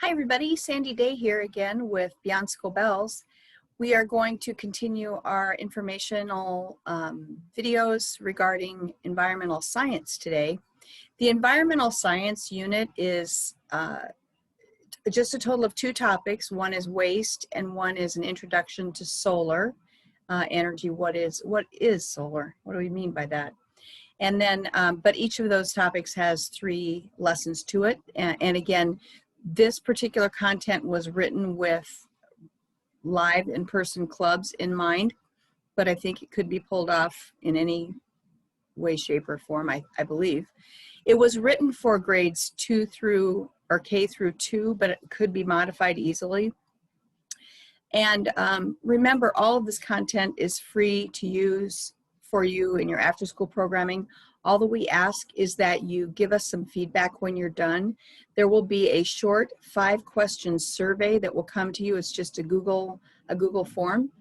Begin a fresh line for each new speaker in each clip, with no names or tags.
Hi everybody, Sandy Day here again with Beyond School Bells. We are going to continue our informational videos regarding environmental science today. The environmental science unit is just a total of two topics. One is waste and one is an introduction to solar energy. What is solar? What do we mean by that? And then, but each of those topics has 3 lessons to it. And again, this particular content was written with live in-person clubs in mind, but I think it could be pulled off in any way, shape, or form, I believe. It was written for grades 2 through, or K through 2, but it could be modified easily. And remember, all of this content is free to use for you in your after-school programming. All that we ask is that you give us some feedback when you're done. There will be a short 5-question survey that will come to you. It's just a Google form.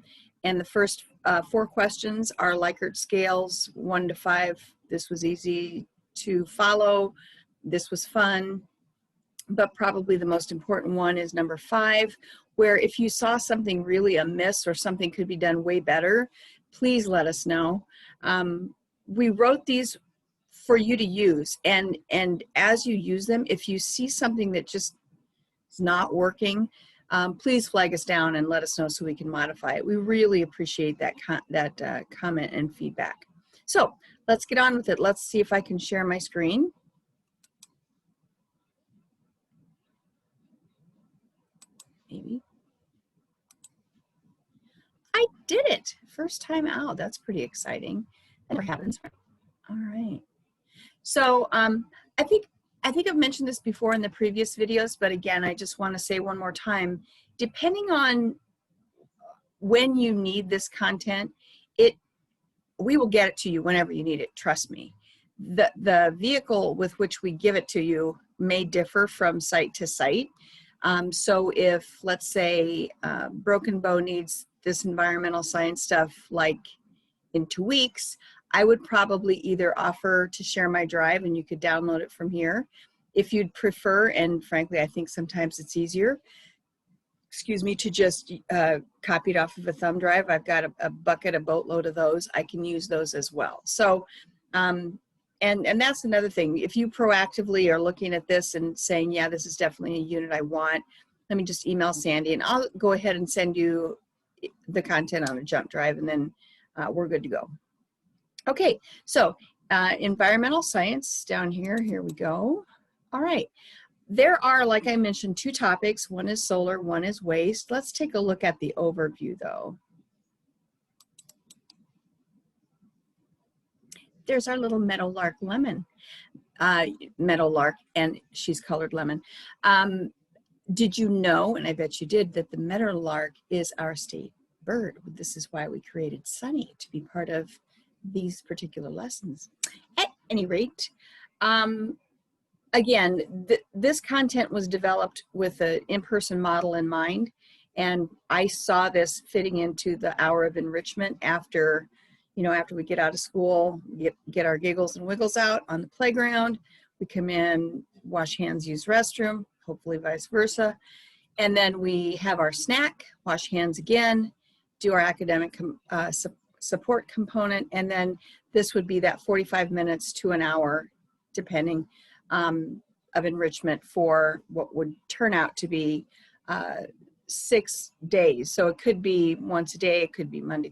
And the first 4 questions are Likert scales, 1 to 5. This was easy to follow. This was fun. But probably the most important one is number 5, where if you saw something really amiss or something could be done way better, please let us know. We wrote these for you to use, and as you use them, if you see something that just is not working, please flag us down and let us know so we can modify it. We really appreciate that comment and feedback. So let's get on with it. Let's see if I can share my screen. Maybe. I did it. First time out. That's pretty exciting. That never happens. All right. So I think I've mentioned this before in the previous videos, but again, I just want to say one more time, depending on when you need this content, we will get it to you whenever you need it, trust me. The vehicle with which we give it to you may differ from site to site. So if, let's say, Broken Bow needs this environmental science stuff like in 2 weeks, I would probably either offer to share my drive and you could download it from here. If you'd prefer, and frankly, I think sometimes it's easier, to just copy it off of a thumb drive. I've got a bucket, a boatload of those. I can use those as well. So, and that's another thing. If you proactively are looking at this and saying, yeah, this is definitely a unit I want, let me just email Sandy and I'll go ahead and send you the content on a jump drive, and then we're good to go. Okay, so environmental science down here, here we go. All right, there are, like I mentioned, 2 topics. One is solar, one is waste. Let's take a look at the overview though. There's our little meadowlark lemon, meadowlark, and she's colored lemon. Did you know, and I bet you did, that the meadowlark is our state bird? This is why we created Sunny, to be part of these particular lessons. At any rate, again, this content was developed with an in-person model in mind, and I saw this fitting into the hour of enrichment after, after we get out of school, get our giggles and wiggles out on the playground, we come in, wash hands, use restroom, hopefully vice versa, and then we have our snack, wash hands again, do our academic support component, and then this would be that 45 minutes to an hour, depending, of enrichment for what would turn out to be 6 days. So it could be once a day, it could be Monday,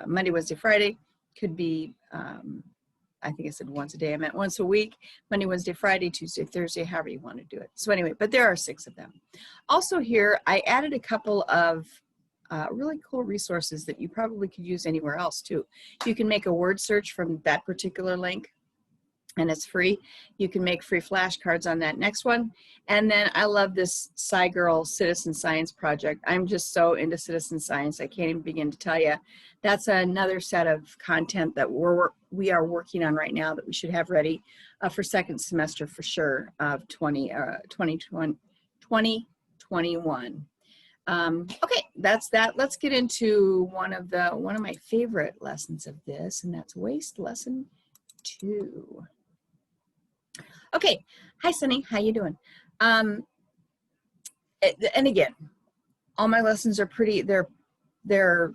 Wednesday, Friday, could be, I think I said once a day, I meant once a week, Monday, Wednesday, Friday, Tuesday, Thursday, however you want to do it. So anyway, but there are 6 of them. Also here, I added a couple of really cool resources that you probably could use anywhere else too. You can make a word search from that particular link, and it's free. You can make free flashcards on that next one. And then I love this SciGirl Citizen Science project. I'm just so into citizen science, I can't even begin to tell you. That's another set of content that we are working on right now that we should have ready for second semester for sure of 2021. Okay, that's that. Let's get into one of my favorite lessons of this, and that's waste lesson 2. Okay, hi Sunny, how you doing? And again, all my lessons are pretty, they're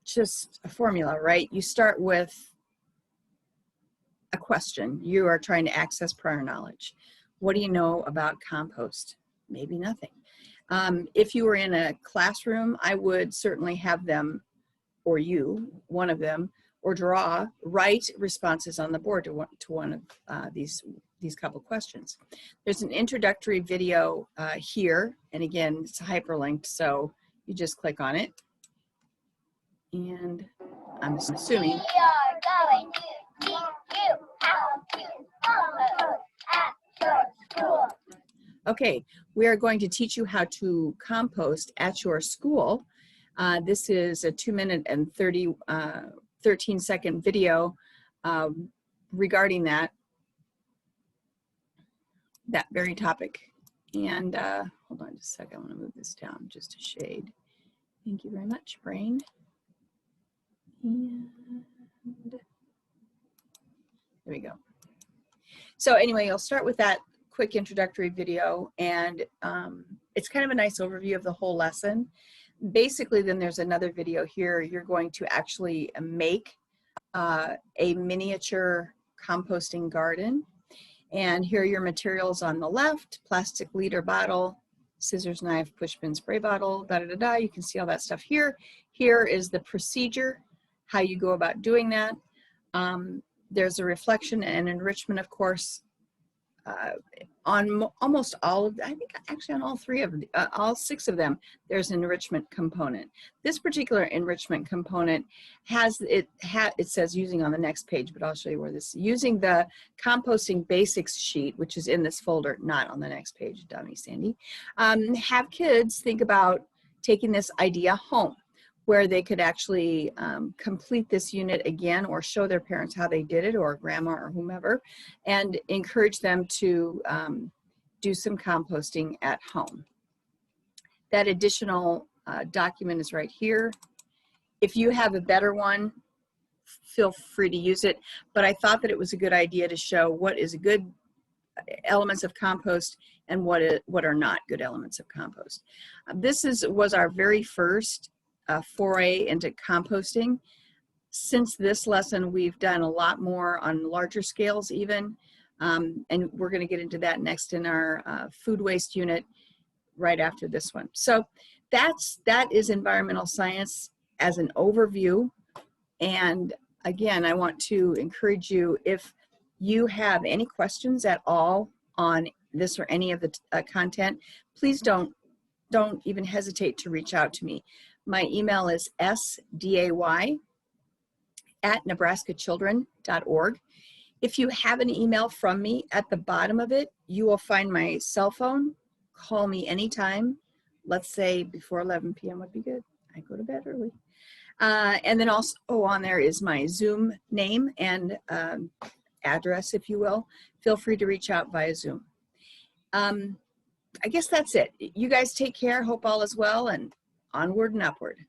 just a formula, right? You start with a question. You are trying to access prior knowledge. What do you know about compost? Maybe nothing. If you were in a classroom, I would certainly have them, or you, one of them, or write responses on the board to one of these couple questions. There's an introductory video here, and again, it's hyperlinked, so you just click on it. And I'm assuming.
We are going to teach you how to compost at your school.
Okay, we are going to teach you how to compost at your school. This is a 2-minute and 13-second video regarding that very topic. And hold on just a second, I want to move this down just a shade. Thank you very much, Brain. And there we go. So anyway, I'll start with that quick introductory video, and it's kind of a nice overview of the whole lesson. Basically, then there's another video here. You're going to actually make a miniature composting garden. And here are your materials on the left: plastic liter bottle, scissors, knife, push pin, spray bottle, You can see all that stuff here. Here is the procedure, how you go about doing that. There's a reflection and enrichment, of course, on almost all of, I think actually on all 6 of them, there's an enrichment component. This particular enrichment component has, it says using on the next page, but I'll show you where this, using the composting basics sheet, which is in this folder, not on the next page, dummy Sandy. Have kids think about taking this idea home, where they could actually complete this unit again, or show their parents how they did it, or grandma or whomever, and encourage them to do some composting at home. That additional document is right here. If you have a better one, feel free to use it, but I thought that it was a good idea to show what is a good elements of compost and what are not good elements of compost. This was our very first foray into composting. Since this lesson, we've done a lot more on larger scales even, and we're going to get into that next in our food waste unit right after this one. So that is environmental science as an overview. And again, I want to encourage you, if you have any questions at all on this or any of the content, please don't even hesitate to reach out to me. My email is sday@nebraskachildren.org. If you have an email from me, at the bottom of it, you will find my cell phone. Call me anytime. Let's say before 11 p.m. would be good. I go to bed early. And then also on there is my Zoom name and address, if you will. Feel free to reach out via Zoom. I guess that's it. You guys take care. Hope all is well, and onward and upward.